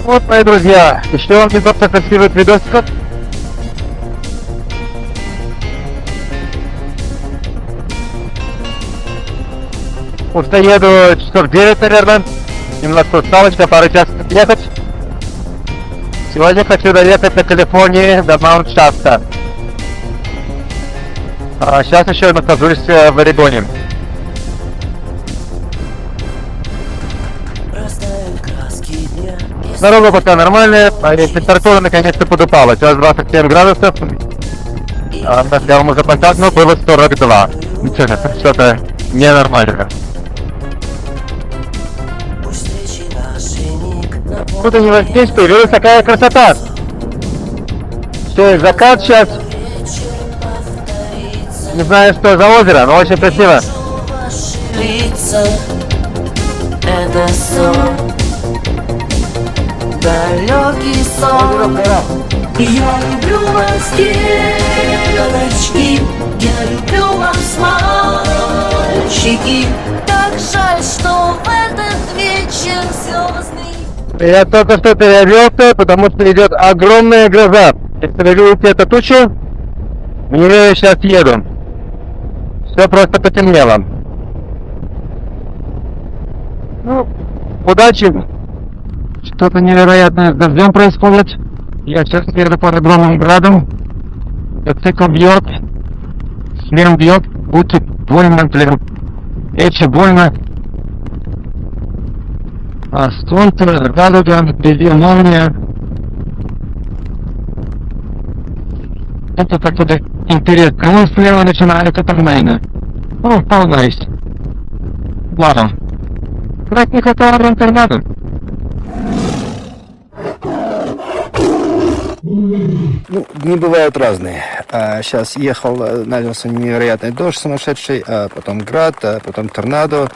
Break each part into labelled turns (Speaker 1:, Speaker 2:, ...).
Speaker 1: Вот, мои друзья, еще вам не просто красивый видосик. Уже еду часов 9, наверное. Немножко усталочка, пару часов ехать. Сегодня хочу доехать на телефоне до Маунт-Шафта. Сейчас еще нахожусь в Орегоне. Дорога пока нормальная, а температура наконец-то подупала. Сейчас 27 градусов. Я вам уже контактно было 42. Что-то ненормально. Тут не воздействует, видишь, такая красота. Все, закат сейчас. Не знаю, что за озеро, но очень красиво.
Speaker 2: Это сон, далекий сон. Я люблю вас, девочки, я люблю вас, мальчики. Так жаль, что в этот вечер звездный.
Speaker 1: Я только что перевелся, потому что идет огромная гроза. Если вы видите эту тучу, в нее я сейчас еду. Все просто потемнело. Ну, удачи. Что-то невероятное с дождем происходит. Я сейчас еду под огромным градом. Мотоцикл бьет. Шлем бьет. Будьте больно, блин. Еще больно. А солнце, радуга, впереди молния. Это так-то интересно. Кому слева начинается торнадо? О, вполне. Ладно. Как не хватало вам торнадо?
Speaker 3: Ну, дни бывают разные. Сейчас ехал, начался невероятный дождь сумасшедший, потом град, потом торнадо.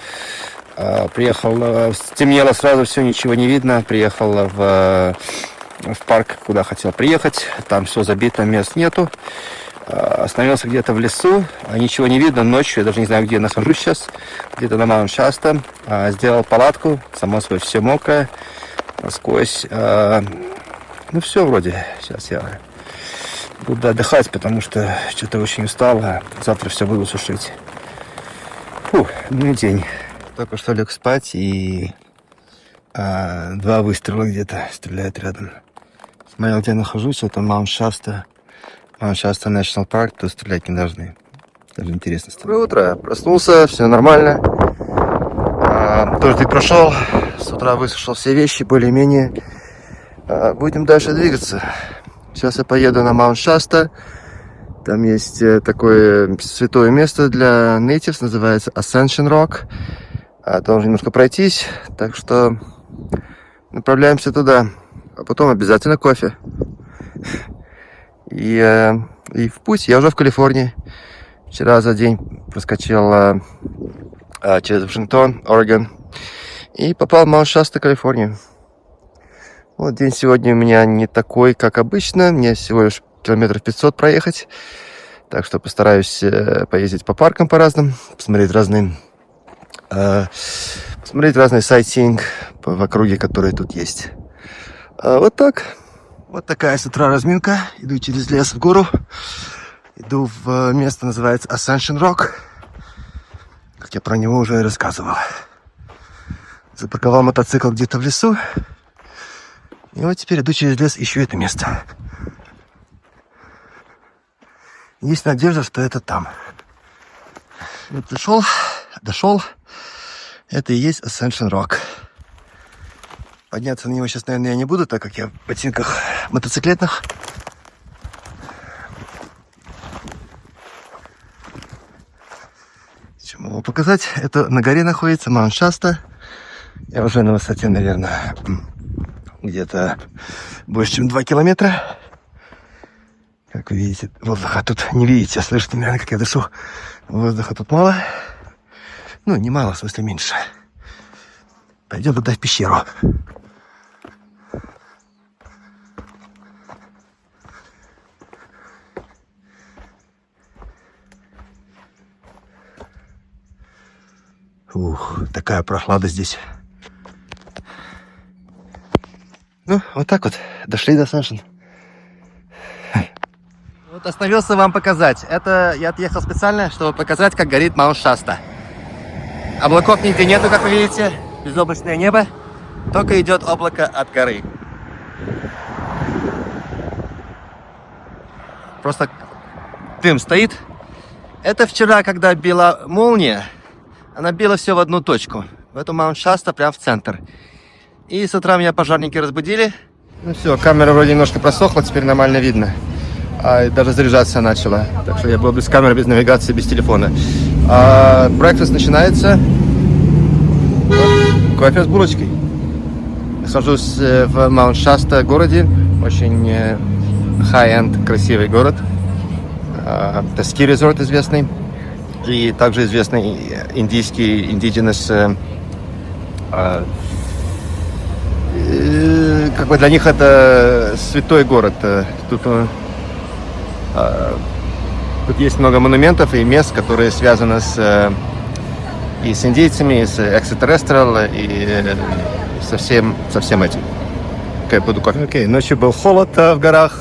Speaker 3: Приехал, стемнело сразу, все, ничего не видно. Приехал в парк, куда хотел приехать. Там все забито, мест нету. Остановился где-то в лесу, ничего не видно ночью, я даже не знаю, где я нахожусь сейчас. Где-то на Маунт-Шафта. Сделал палатку, само собой, все мокрое, насквозь. Ну все вроде. Сейчас я буду отдыхать, потому что что-то очень устал. Завтра все буду сушить. Фух, ну день. Только что лег спать, и 2 выстрела где-то стреляют рядом. Смотрел, где я нахожусь, это Маунт-Шафта. Маунт-Шафта National Park, тут стрелять не должны. Даже интересно стало. Доброе утро. Проснулся, все нормально. Дождик прошел. С утра высушил все вещи, более-менее. Будем дальше двигаться. Сейчас я поеду на Маунт-Шафта. Там есть такое святое место для natives, называется Ascension Rock. Должен немножко пройтись, так что направляемся туда. А потом обязательно кофе. И в путь. Я уже в Калифорнии. Вчера за день проскочил через Вашингтон, Орегон. И попал в Маунт-Шафта, Калифорнию. Вот день сегодня у меня не такой, как обычно. Мне всего лишь километров 500 проехать. Так что постараюсь поездить по паркам по разным, посмотреть разный сайтинг в округе, которые тут есть. Вот так. Вот такая с утра разминка. Иду через лес в гору. Иду в место, называется Ascension Rock. Как я про него уже рассказывал. Запарковал мотоцикл где-то в лесу. И вот теперь иду через лес, ищу это место. Есть надежда, что это там. Вот дошел. Это и есть Ascension Rock. Подняться на него сейчас, наверное, я не буду, так как я в ботинках мотоциклетных. Что могу показать? Это на горе находится Маунт-Шафта. Я уже на высоте, наверное, где-то больше, чем 2 километра. Как вы видите, воздуха тут не видите, а слышите, наверное, как я дышу. Воздуха тут мало. Ну, не мало, в смысле меньше. Пойдем туда в пещеру. Ух, такая прохлада здесь. Ну, вот так вот. Дошли до Сашин. Вот остановился вам показать. Это я отъехал специально, чтобы показать, как горит Маунт Шаста. Облаков нигде нету, как вы видите. Безоблачное небо. Только идет облако от горы. Просто дым стоит. Это вчера, когда била молния, она била все в одну точку. В эту Маунт Шаста, прям в центр. И с утра меня пожарники разбудили. Ну все, камера вроде немножко просохла, теперь нормально видно. А даже заряжаться начала. Так что я был без камеры, без навигации, без телефона. Брекфаст начинается. Вот, кофе с булочкой. Нахожусь в Маунт Шаста городе. Очень high-end, красивый город. Это ски-резорт известный. И также известный индийский, indigenous, как бы для них это святой город. Тут есть много монументов и мест, которые связаны и с индейцами, и с extraterrestrial, и со всем этим. Окей, буду кофе. Окей, ночью был холод в горах,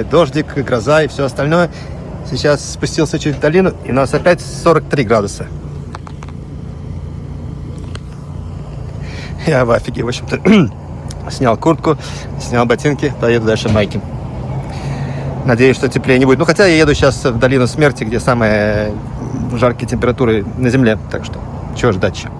Speaker 3: дождик, гроза и все остальное. Сейчас спустился чуть в долину, и у нас опять 43 градуса. Я в офиге, в общем-то. Снял куртку, снял ботинки, поеду дальше в майке. Надеюсь, что теплее не будет. Ну, хотя я еду сейчас в долину смерти, где самые жаркие температуры на земле. Так что, чего ждать еще?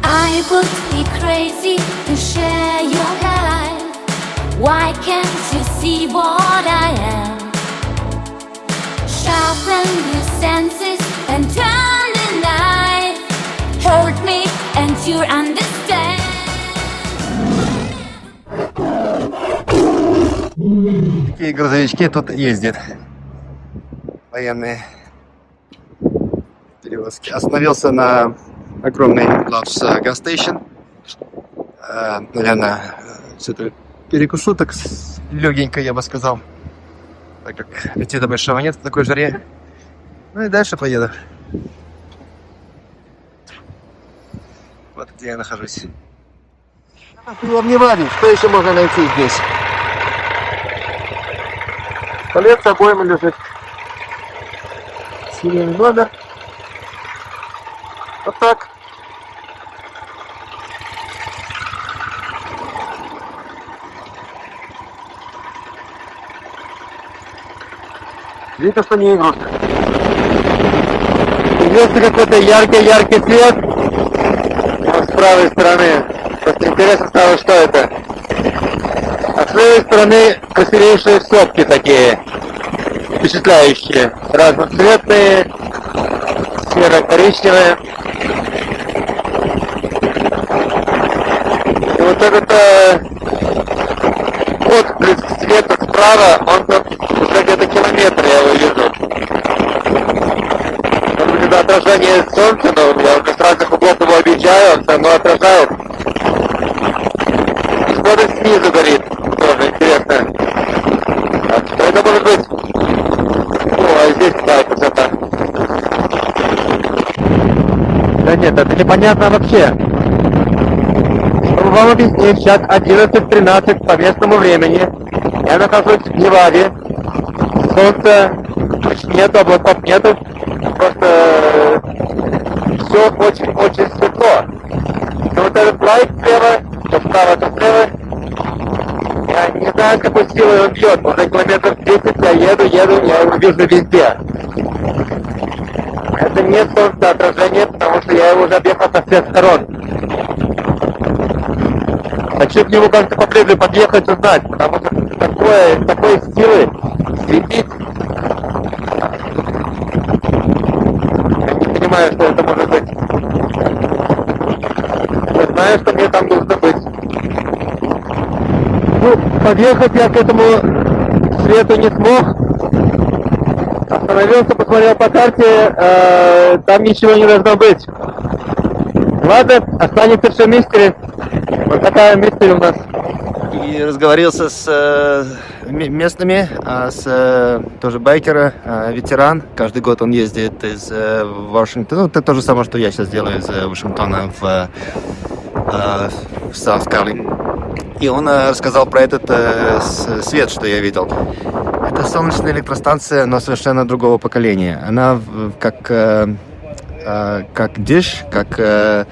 Speaker 2: I would be crazy to share your life. Why can't you see what I am? Sharpen your senses and turn the knife. Hurt me and you understand.
Speaker 3: Такие грузовички тут ездят. Военные перевозки. Остановился на огромный Love's Gas Station. Наверное, что-то перекушу так легенько, я бы сказал. Так как идти до большого нет в такой жаре. Ну и дальше поеду. Вот где я нахожусь. Было внимание, что еще можно найти здесь? Туалет с обоями лежит. Серийный номер. Вот так. Видно, что не игрушка. Есть какой-то яркий свет. Вот с правой стороны. Просто интересно стало, что это. А с левой стороны красивейшие сопки такие. Впечатляющие. Разноцветные. Серо-коричневые. И вот этот отблеск света справа, он там уже где-то километр, я его вижу. Он вроде отражение солнца, но я уже с разных углов его объезжаю, он все равно отражает. И что-то снизу горит, тоже интересно. А что это может быть? О, а здесь такая красота. Да нет, это непонятно вообще. Чтобы вам объяснить, сейчас 11:13 по местному времени. Я нахожусь в Неваде. Солнца нету, облаков нету. Просто все очень светло. Но вот этот лайт слева, то справа, то слева. Я не знаю, какой силой он бьет. Уже километров 30 я еду, я его вижу везде.
Speaker 1: это не солнцеотражение, потому что я его уже объехал со всех сторон. Хочу к нему как-то поближе подъехать, узнать, потому что такой силы светить. Я не понимаю, что это может быть. Я знаю, что мне там нужно быть. Ну, подъехать я к этому свету не смог. Остановился, посмотрел по карте, там ничего не должно быть. Ладно, останется все мистери. Вот такая мистери у нас.
Speaker 3: И разговорился с местными, тоже байкера, ветеран. Каждый год он ездит из Вашингтона. Ну, это то же самое, что я сейчас делаю из Вашингтона в Саут-Каролину. И он рассказал про этот свет, что я видел. Это солнечная электростанция, но совершенно другого поколения. Она как диш, как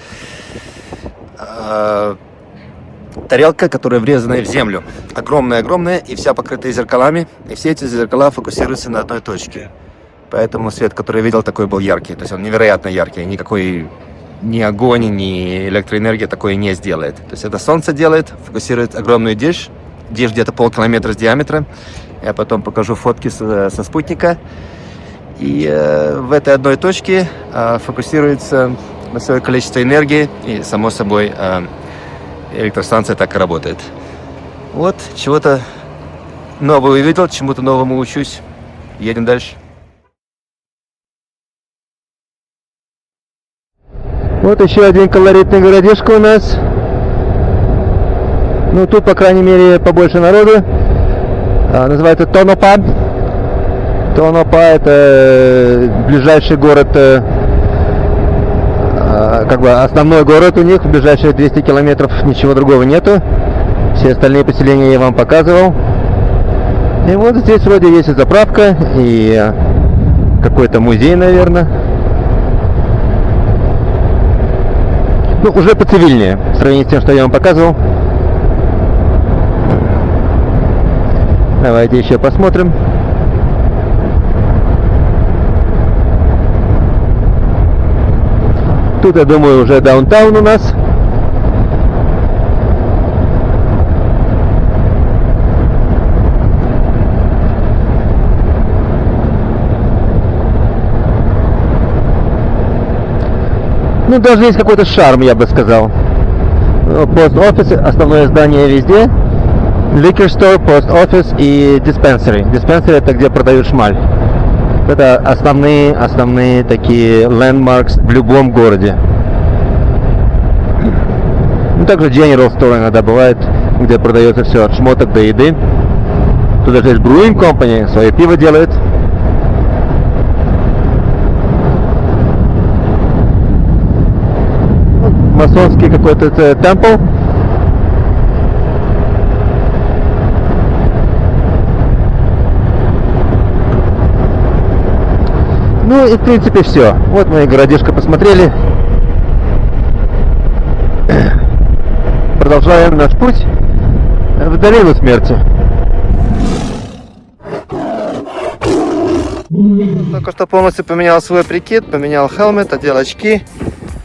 Speaker 3: тарелка, которая врезанная в землю. Огромная-огромная, и вся покрытая зеркалами. И все эти зеркала фокусируются на одной точке. Поэтому свет, который я видел, такой был яркий. То есть он невероятно яркий. Никакой ни огонь, ни электроэнергия такое не сделает. То есть это солнце делает, фокусирует огромную диш. Диш где-то полкилометра с диаметра. Я потом покажу фотки со спутника. И в этой одной точке фокусируется большое количество энергии. И, само собой, электростанция так и работает. Вот, чего-то нового увидел, чему-то новому учусь. Едем дальше.
Speaker 1: Вот еще один колоритный городишко у нас. Ну, тут, по крайней мере, побольше народу. Называется Тонопа. Тонопа — это ближайший город, как бы основной город у них. В ближайшие 200 километров ничего другого нету. Все остальные поселения я вам показывал. И вот здесь вроде есть и заправка, и какой-то музей, наверное. Ну, уже поцивильнее, в сравнении с тем, что я вам показывал. Давайте еще посмотрим. Тут, я думаю, уже даунтаун у нас. Ну, даже есть какой-то шарм, я бы сказал. Пост-офис, основное здание везде. Liquor store, пост-офис и dispensary. Dispensary — это где продают шмаль. Это основные такие landmarks в любом городе. Ну, также general store иногда бывает, где продается все от шмоток до еды. Тут даже есть brewing company, свое пиво делает. Масонский какой-то темпл. Ну и в принципе все. Вот мы городишко посмотрели. Продолжаем наш путь в долину смерти.
Speaker 3: Только что полностью поменял свой прикид, поменял хелмет, одел очки.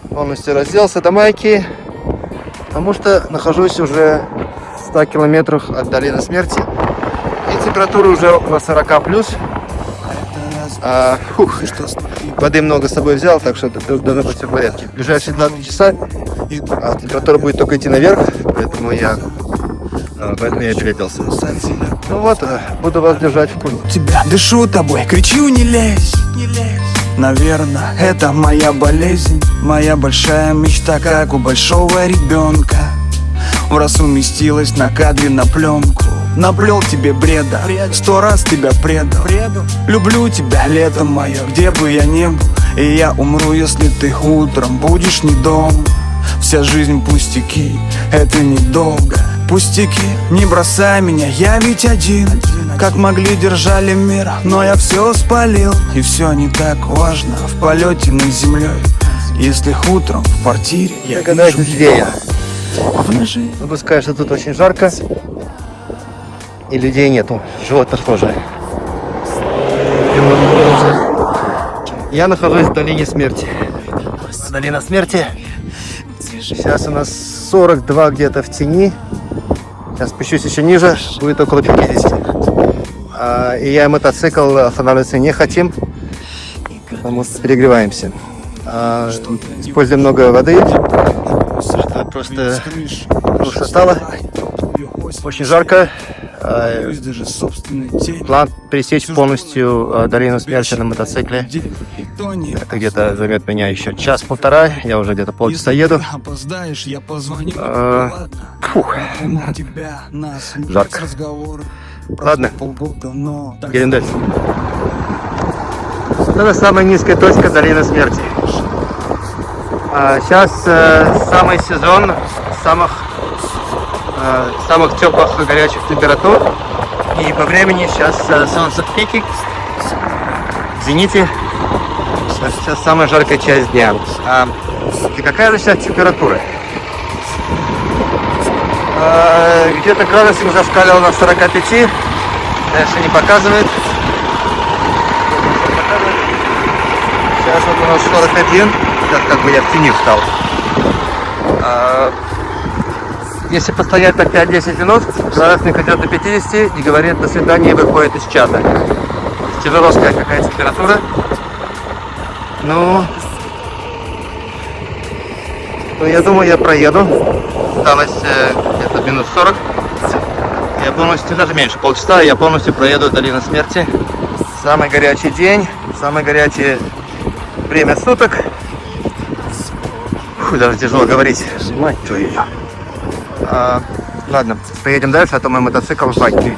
Speaker 3: Полностью разделся до майки, потому что нахожусь уже в 100 километрах от долины смерти. И температура уже около 40 плюс. Воды много с собой взял, так что должно быть все в порядке. В ближайшие 2 часа температура будет только идти наверх, поэтому я встретился. Ну вот, буду вас держать в курсе.
Speaker 4: Тебя дышу тобой, кричу не лезь. Наверное, это моя болезнь, моя большая мечта, как у большого ребенка. В раз уместилась на кадре на пленку. Наплел тебе бреда, 100 раз тебя предал. Люблю тебя, лето мое, где бы я ни был. И я умру, если ты утром будешь не дома. Вся жизнь пустяки, это недолго. Пустяки, не бросай меня, я ведь один. Как могли, держали мир, но я все спалил. И все не так важно в полете над землей. Если утром в квартире я
Speaker 3: Догадайтесь,
Speaker 4: вижу
Speaker 3: где я.
Speaker 4: ножи.
Speaker 3: Допускаю, что тут очень жарко. И людей нету. Живот похоже. Я нахожусь в долине смерти. Долина смерти. Сейчас у нас 42 где-то в тени. Сейчас спущусь еще ниже, будет около 50. И я и мотоцикл останавливаться не хотим, потому что перегреваемся. Используем много воды. Это просто душа стала. Очень жарко. План пересечь полностью долину смерти на мотоцикле. Это где-то займет меня еще час-полтора. Я уже где-то полчаса еду. Фух. Жарко. Ладно, едем дальше. Это самая низкая точка долины смерти. Сейчас самый сезон самых теплых и горячих температур. И по времени сейчас солнце в пике, в зените. Сейчас самая жаркая часть дня. И какая же сейчас температура? Где-то градусник зашкаливал на 45, дальше не показывает. Сейчас вот у нас 41, как бы я в тени встал. Если постоять так 5-10 минут, градусник идет до 50 и говорит до свидания и выходит из чата. Тяжело сказать, какая температура. Ну, я думаю, я проеду. Осталось где-то минут 40. Я полностью, даже меньше, полчаса, я полностью проеду долину смерти. Самый горячий день, самое горячее время суток. Фу, даже тяжело говорить. Мать твою. Ладно, поедем дальше, а то мой мотоцикл в баке.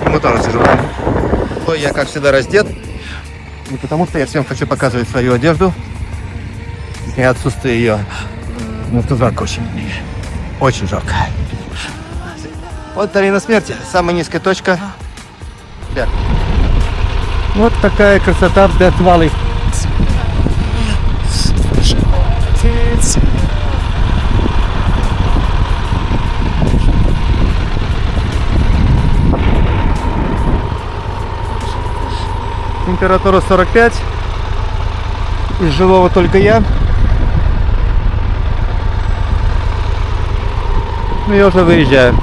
Speaker 3: Ему тоже тяжело. Я, как всегда, раздет. Не потому что я всем хочу показывать свою одежду. И отсутствие ее. Ну, тут жарко очень. Очень жарко. Вот долина смерти. Самая низкая точка. Да. Вот такая красота в Death Valley. Температура 45. Из живого только я. Ну, я уже выезжаю.